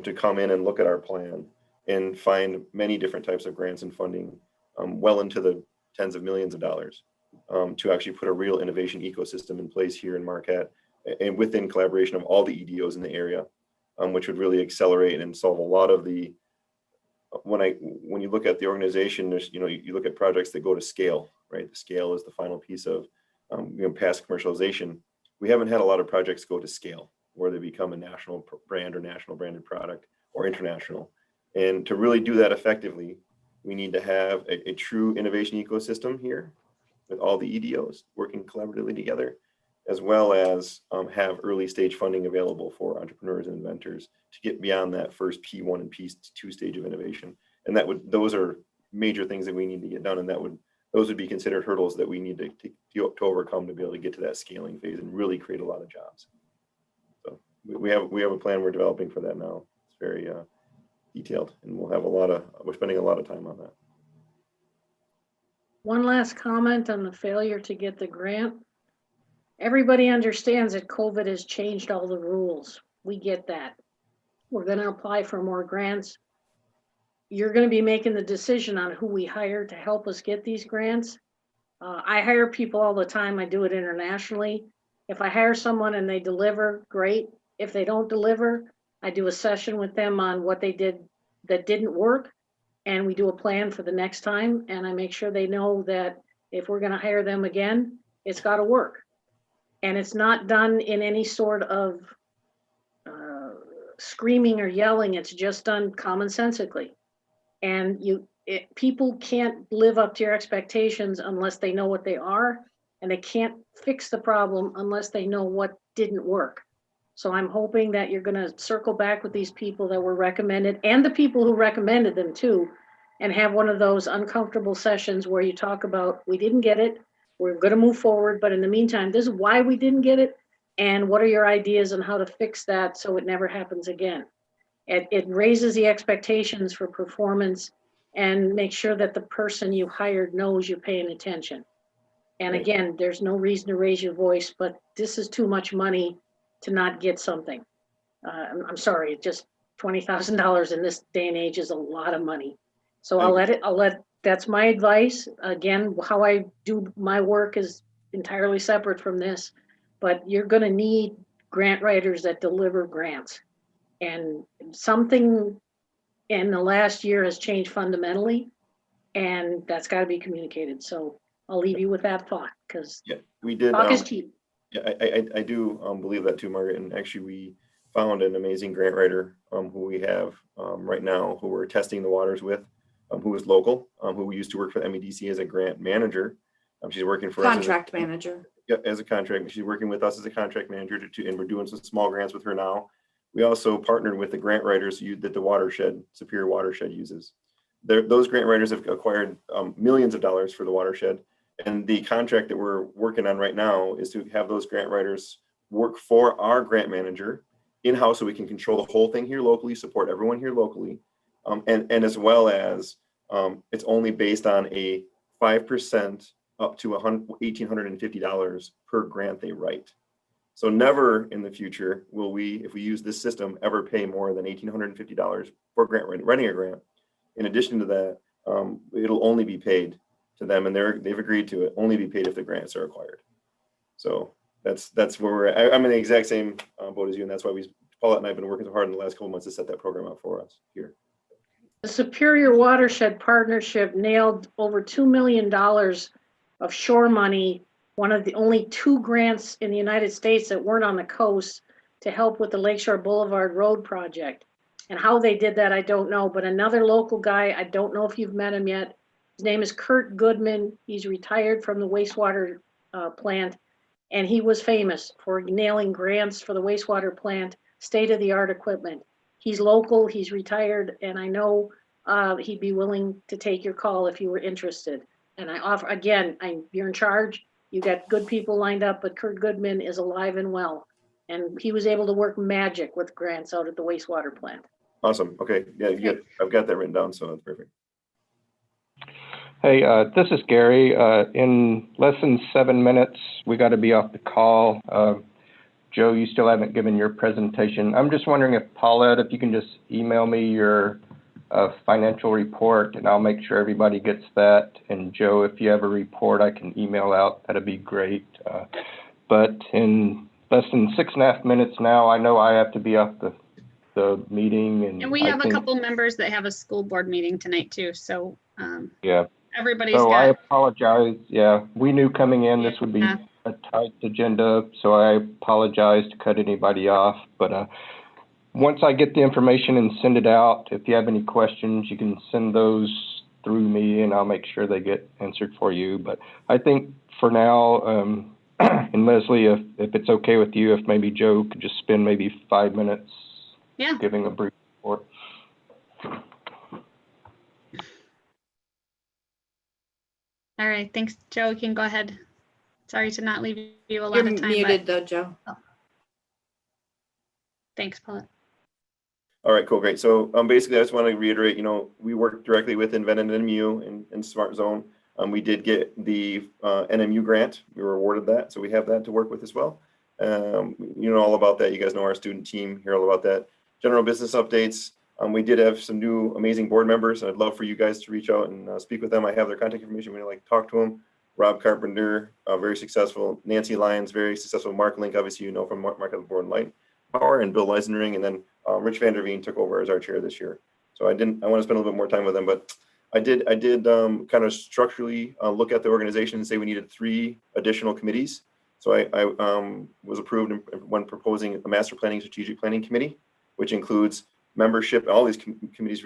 to come in and look at our plan and find many different types of grants and funding, well into the tens of millions of dollars, to actually put a real innovation ecosystem in place here in Marquette, and within collaboration of all the EDOs in the area, which would really accelerate and solve a lot of the, when you look at the organization, there's, you look at projects that go to scale, right? The scale is the final piece of past commercialization. We haven't had a lot of projects go to scale where they become a national brand or national branded product or international. And to really do that effectively, we need to have a true innovation ecosystem here with all the EDOs working collaboratively together, as well as have early stage funding available for entrepreneurs and inventors to get beyond that first P1 and P2 stage of innovation. And those are major things that we need to get done. And those would be considered hurdles that we need to overcome to be able to get to that scaling phase and really create a lot of jobs. So we have a plan we're developing for that now. It's very detailed, and we're spending a lot of time on that. One last comment on the failure to get the grant. Everybody understands that COVID has changed all the rules. We get that. We're going to apply for more grants. You're going to be making the decision on who we hire to help us get these grants. I hire people all the time. I do it internationally. If I hire someone and they deliver, great. If they don't deliver, I do a session with them on what they did that didn't work, and we do a plan for the next time. And I make sure they know that if we're going to hire them again, it's got to work. And it's not done in any sort of screaming or yelling. It's just done commonsensically. And people can't live up to your expectations unless they know what they are, and they can't fix the problem unless they know what didn't work. So I'm hoping that you're going to circle back with these people that were recommended, and the people who recommended them too, and have one of those uncomfortable sessions where you talk about, we didn't get it, we're going to move forward, but in the meantime, this is why we didn't get it, and what are your ideas on how to fix that so it never happens again. It raises the expectations for performance and makes sure that the person you hired knows you're paying attention. And again, there's no reason to raise your voice, but this is too much money to not get something. I'm sorry, just $20,000 in this day and age is a lot of money. So that's my advice. Again, how I do my work is entirely separate from this, but you're gonna need grant writers that deliver grants. And something in the last year has changed fundamentally, and that's got to be communicated. So I'll leave you with that thought, because we did. Talk is cheap. Yeah, I do believe that too, Margaret. And actually, we found an amazing grant writer who we have right now, who we're testing the waters with, who is local, who used to work for MEDC as a grant manager. She's working for Contract manager. Yeah, as a contract. She's working with us as a contract manager and we're doing some small grants with her now. We also partnered with the grant writers that the Superior Watershed uses. Those grant writers have acquired millions of dollars for the watershed. And the contract that we're working on right now is to have those grant writers work for our grant manager in-house, so we can control the whole thing here locally, support everyone here locally. And as well as it's only based on a 5% up to $1,850 per grant they write. So never in the future will we, if we use this system, ever pay more than $1,850 for writing a grant. In addition to that, it'll only be paid to them, and they've agreed to it, only be paid if the grants are acquired. So that's where we're at. I'm in the exact same boat as you, and that's why Paulette and I have been working so hard in the last couple of months to set that program up for us here. The Superior Watershed Partnership nailed over $2 million of shore money, one of the only 2 grants in the United States that weren't on the coast, to help with the Lakeshore Boulevard Road project. And how they did that, I don't know, but another local guy, I don't know if you've met him yet. His name is Kurt Goodman. He's retired from the wastewater plant, and he was famous for nailing grants for the wastewater plant, state-of-the-art equipment. He's local, he's retired, and I know he'd be willing to take your call if you were interested. And I offer, again, you're in charge. You got good people lined up, but Kurt Goodman is alive and well. And he was able to work magic with grants out at the wastewater plant. Awesome. Okay. Yeah, I've got that written down, so that's perfect. Hey, this is Gary. In less than 7 minutes, we got to be off the call. Joe, you still haven't given your presentation. I'm just wondering if Paulette, if you can just email me your financial report, and I'll make sure everybody gets that. And Joe, if you have a report I can email out, that'd be great. But in less than 6.5 minutes now, I know I have to be off the meeting. And we have a couple members that have a school board meeting tonight too. So yeah, everybody's so got. I apologize. Yeah, we knew coming in this would be a tight agenda, so I apologize to cut anybody off. But once I get the information and send it out, if you have any questions, you can send those through me, and I'll make sure they get answered for you. But I think for now, and Leslie, if it's okay with you, if maybe Joe could just spend maybe 5 minutes giving a brief report. All right, thanks, Joe. You can go ahead. Sorry to not leave you a lot You're of time. muted though, Joe. Thanks, Paulette. All right, cool, great. So basically, I just want to reiterate, we work directly with Invent and NMU and Smart Zone. We did get the NMU grant. We were awarded that, so we have that to work with as well. You know all about that. You guys know our student team, hear all about that. General business updates. We did have some new amazing board members. I'd love for you guys to reach out and speak with them. I have their contact information. We'd like to talk to them. Rob Carpenter, very successful. Nancy Lyons, very successful. Mark Link, obviously you know from Mark of the Board and Light Power, and Bill Leisenring, and then Rich Vanderveen took over as our chair this year. So I want to spend a little bit more time with them, but I did kind of structurally look at the organization and say we needed 3 additional committees. So I was approved when proposing a master planning strategic planning committee, which includes membership. All these committees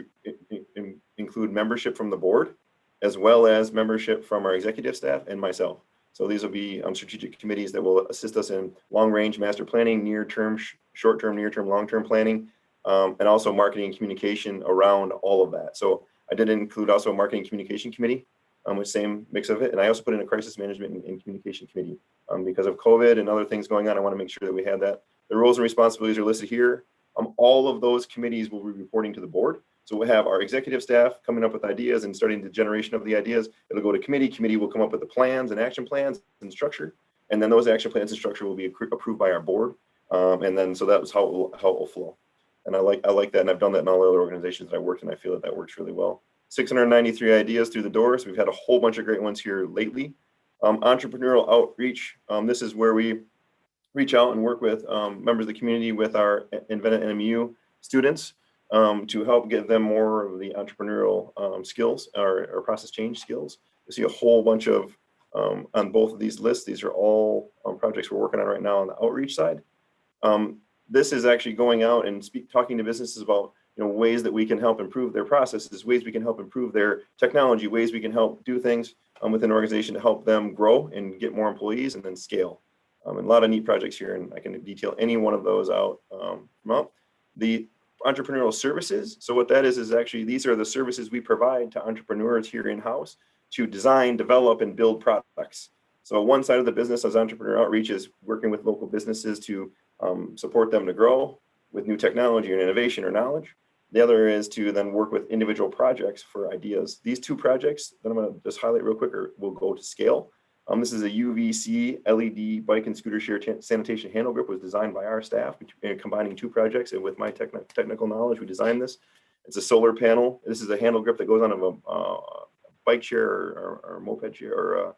include membership from the board, as well as membership from our executive staff and myself. So these will be strategic committees that will assist us in long-range master planning, near-term, short-term, near-term, long-term planning, and also marketing and communication around all of that. So I did include also a marketing communication committee with same mix of it. And I also put in a crisis management and communication committee because of COVID and other things going on. I want to make sure that we have that. The roles and responsibilities are listed here. All of those committees will be reporting to the board. So we'll have our executive staff coming up with ideas and starting the generation of the ideas. It'll go to committee. Committee will come up with the plans and action plans and structure. And then those action plans and structure will be approved by our board. And then, so that was how it will flow. And I like that. And I've done that in all the other organizations that I worked in. I feel that works really well. 693 ideas through the door. So we've had a whole bunch of great ones here lately. Entrepreneurial outreach. This is where we reach out and work with members of the community with our Invent NMU students to help get them more of the entrepreneurial skills or process change skills. You see a whole bunch of on both of these lists. These are all projects we're working on right now on the outreach side. This is actually going out and talking to businesses about ways that we can help improve their processes, ways we can help improve their technology, ways we can help do things within an organization to help them grow and get more employees and then scale. And a lot of neat projects here, and I can detail any one of those out. The entrepreneurial services. So what that is actually, these are the services we provide to entrepreneurs here in-house to design, develop, and build products. So one side of the business as entrepreneur outreach is working with local businesses to support them to grow with new technology and innovation or knowledge. The other is to then work with individual projects for ideas. These 2 projects that I'm going to just highlight real quick will go to scale. This is a UVC LED bike and scooter share sanitation handle grip, was designed by our staff, combining 2 projects, and with my technical knowledge, we designed this. It's a solar panel. This is a handle grip that goes on a bike share or moped share or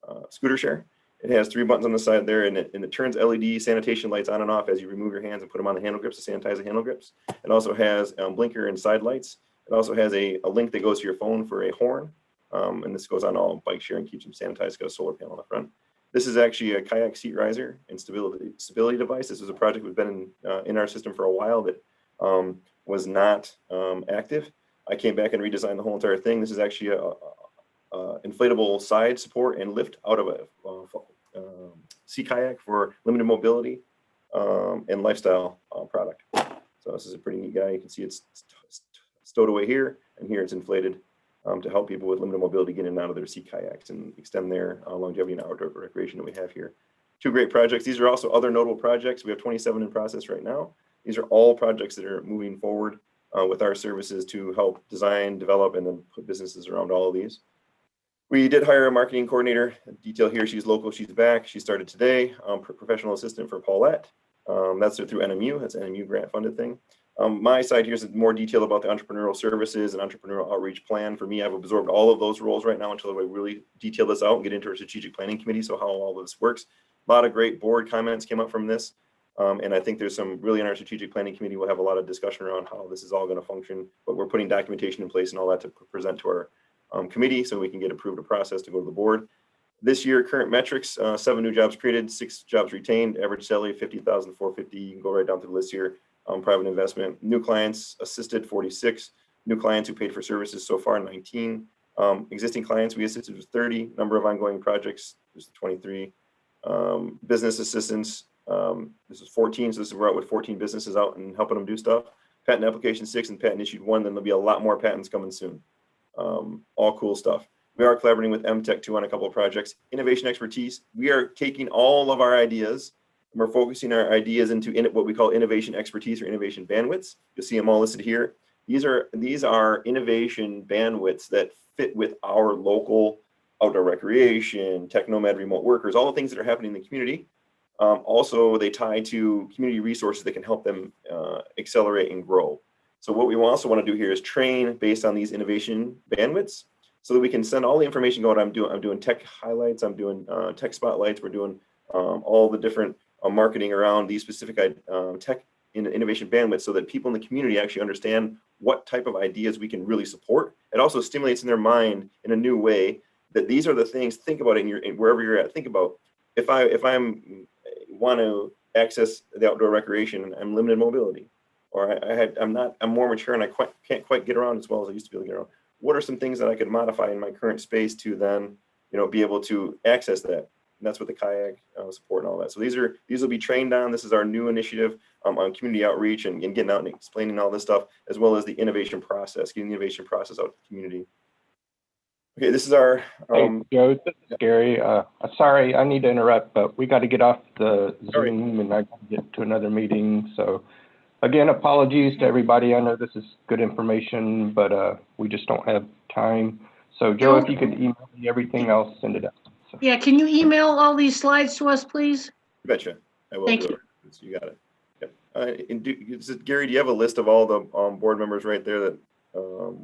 a scooter share. It has 3 buttons on the side there, and it turns LED sanitation lights on and off as you remove your hands and put them on the handle grips to sanitize the handle grips. It also has blinker and side lights. It also has a link that goes to your phone for a horn. And this goes on all bike share and keeps them sanitized. It's got a solar panel on the front. This is actually a kayak seat riser and stability device. This was a project that's been in our system for a while that was not active. I came back and redesigned the whole entire thing. This is actually a inflatable side support and lift out of a sea kayak for limited mobility and lifestyle product. So this is a pretty neat guy. You can see it's stowed away here, and here it's inflated to help people with limited mobility get in and out of their sea kayaks and extend their longevity and outdoor recreation that we have here. 2 great projects. These are also other notable projects. We have 27 in process right now. These are all projects that are moving forward with our services to help design, develop, and then put businesses around all of these. We did hire a marketing coordinator. Detail here, she's local, she's back. She started today, professional assistant for Paulette. That's through NMU, that's an NMU grant funded thing. My side here is more detail about the entrepreneurial services and entrepreneurial outreach plan. For me, I've absorbed all of those roles right now until I really detail this out and get into our strategic planning committee, so how all of this works. A lot of great board comments came up from this. And I think there's some really in our strategic planning committee, we'll have a lot of discussion around how this is all going to function, but we're putting documentation in place and all that to present to our committee so we can get approved a process to go to the board. This year, current metrics, 7 new jobs created, 6 jobs retained, average salary 50,450. You can go right down to the list here. Private investment, new clients assisted 46, new clients who paid for services so far 19. Existing clients we assisted with 30, number of ongoing projects, there's 23. Business assistance, this is 14, so this is we're out with 14 businesses out and helping them do stuff. Patent application 6 and patent issued 1, then there'll be a lot more patents coming soon. All cool stuff. We are collaborating with MTech too on a couple of projects. Innovation expertise, we are taking all of our ideas and we're focusing our ideas into what we call innovation expertise or innovation bandwidths. You'll see them all listed here. These are innovation bandwidths that fit with our local outdoor recreation, tech nomad remote workers, all the things that are happening in the community. Also, they tie to community resources that can help them accelerate and grow. So what we also want to do here is train based on these innovation bandwidths so that we can send all the information going. I'm doing tech highlights, I'm doing tech spotlights, we're doing all the different marketing around these specific tech innovation bandwidths so that people in the community actually understand what type of ideas we can really support. It also stimulates in their mind in a new way that these are the things, think about it in wherever you're at, think about if I'm want to access the outdoor recreation and I'm limited mobility, or I'm more mature and I can't quite get around as well as I used to be able to get around. What are some things that I could modify in my current space to then, be able to access that? And that's what the kayak support and all that. So these will be trained on. This is our new initiative on community outreach and getting out and explaining all this stuff, as well as the innovation process, getting the innovation process out to the community. Okay, this is our. Hey, Joe, this is Gary. Sorry, I need to interrupt, but we got to get off the Zoom and I got to get to another meeting. So again, apologies to everybody. I know this is good information, but we just don't have time. So Joe, if you could email me everything else, send it out. So. Yeah, can you email all these slides to us, please? You betcha. I will. Thank do you. it. You got it. Yep. Gary, do you have a list of all the board members right there that?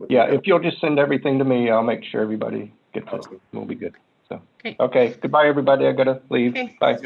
Yeah, if you'll just send everything to me, I'll make sure everybody gets it. We'll be good. So, okay. Goodbye, everybody. I gotta leave. Okay. Bye.